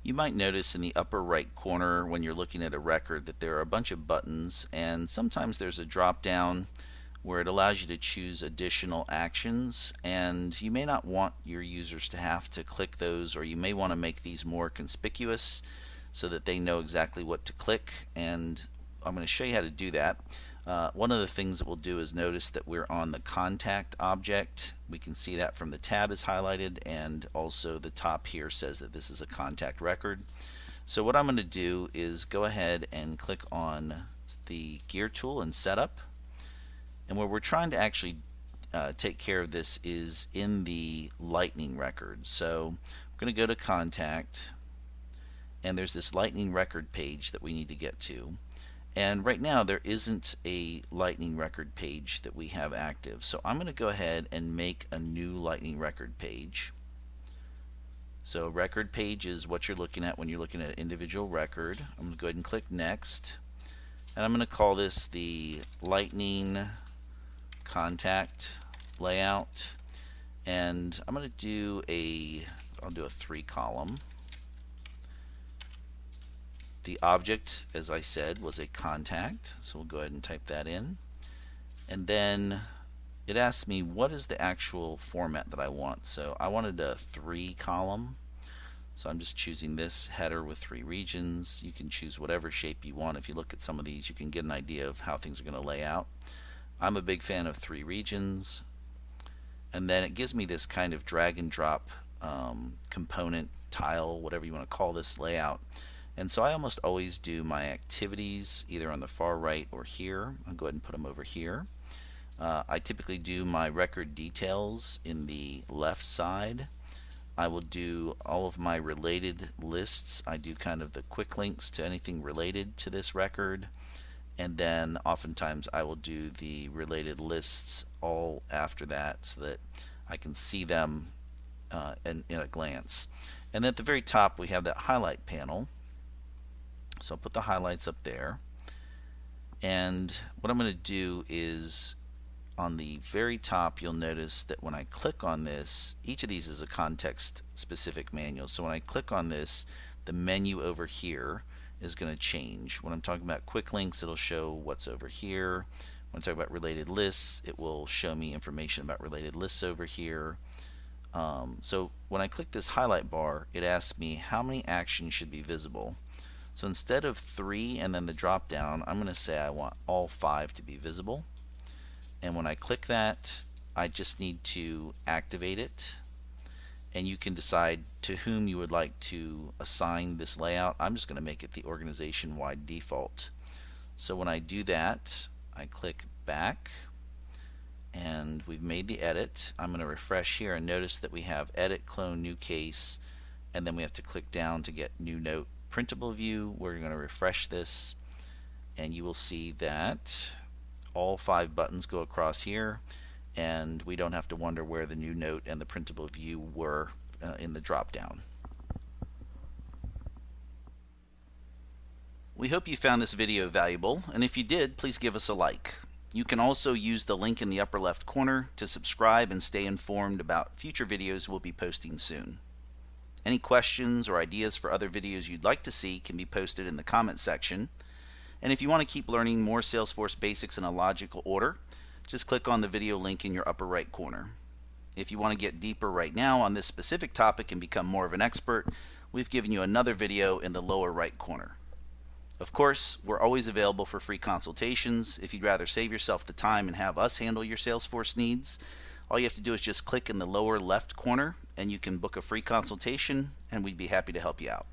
You might notice in the upper right corner when you're looking at a record that there are a bunch of buttons, and sometimes there's a drop down where it allows you to choose additional actions, and you may not want your users to have to click those, or you may want to make these more conspicuous so that they know exactly what to click, and I'm going to show you how to do that. One of the things that we'll do is notice that we're on the contact object. We can see that from the tab is highlighted, and also the top here says that this is a contact record. So what I'm going to do is go ahead and click on the gear tool and setup, and where we're trying to actually take care of this is in the lightning record. So we're going to go to contact, and there's this lightning record page that we need to get to. And right now there isn't a lightning record page that we have active. So I'm going to go ahead and make a new lightning record page. So record page is what you're looking at when you're looking at an individual record. I'm going to go ahead and click next. And I'm going to call this the lightning contact layout. And I'm going to do I'll do a 3-column. The object, as I said, was a contact, so we'll go ahead and type that in. And then it asks me what is the actual format that I want. So I wanted a 3-column, so I'm just choosing this header with 3 regions. You can choose whatever shape you want. If you look at some of these, you can get an idea of how things are going to lay out. I'm a big fan of 3 regions. And then it gives me this kind of drag and drop component, tile, whatever you want to call this layout. And so I almost always do my activities either on the far right or here. I'll go ahead and put them over here. I typically do my record details in the left side. I will do all of my related lists. I do kind of the quick links to anything related to this record. And then oftentimes I will do the related lists all after that so that I can see them in a glance. And then at the very top we have that highlight panel. So I'll put the highlights up there, and what I'm going to do is on the very top you'll notice that when I click on this, each of these is a context specific manual. So when I click on this, the menu over here is going to change. When I'm talking about quick links, it'll show what's over here. When I talk about related lists, it will show me information about related lists over here. So when I click this highlight bar, it asks me how many actions should be visible. So instead of 3 and then the drop down, I'm going to say I want all 5 to be visible. And when I click that, I just need to activate it. And you can decide to whom you would like to assign this layout. I'm just going to make it the organization-wide default. So when I do that, I click back, and we've made the edit. I'm going to refresh here and notice that we have edit, clone, new case, and then we have to click down to get new note printable view. We're going to refresh this, and you will see that all 5 buttons go across here, and we don't have to wonder where the new note and the printable view were in the drop down. We hope you found this video valuable, and if you did, please give us a like. You can also use the link in the upper left corner to subscribe and stay informed about future videos we'll be posting soon. Any questions or ideas for other videos you'd like to see can be posted in the comment section. And if you want to keep learning more Salesforce basics in a logical order, just click on the video link in your upper right corner. If you want to get deeper right now on this specific topic and become more of an expert, we've given you another video in the lower right corner. Of course, we're always available for free consultations. If you'd rather save yourself the time and have us handle your Salesforce needs, all you have to do is just click in the lower left corner and you can book a free consultation, and we'd be happy to help you out.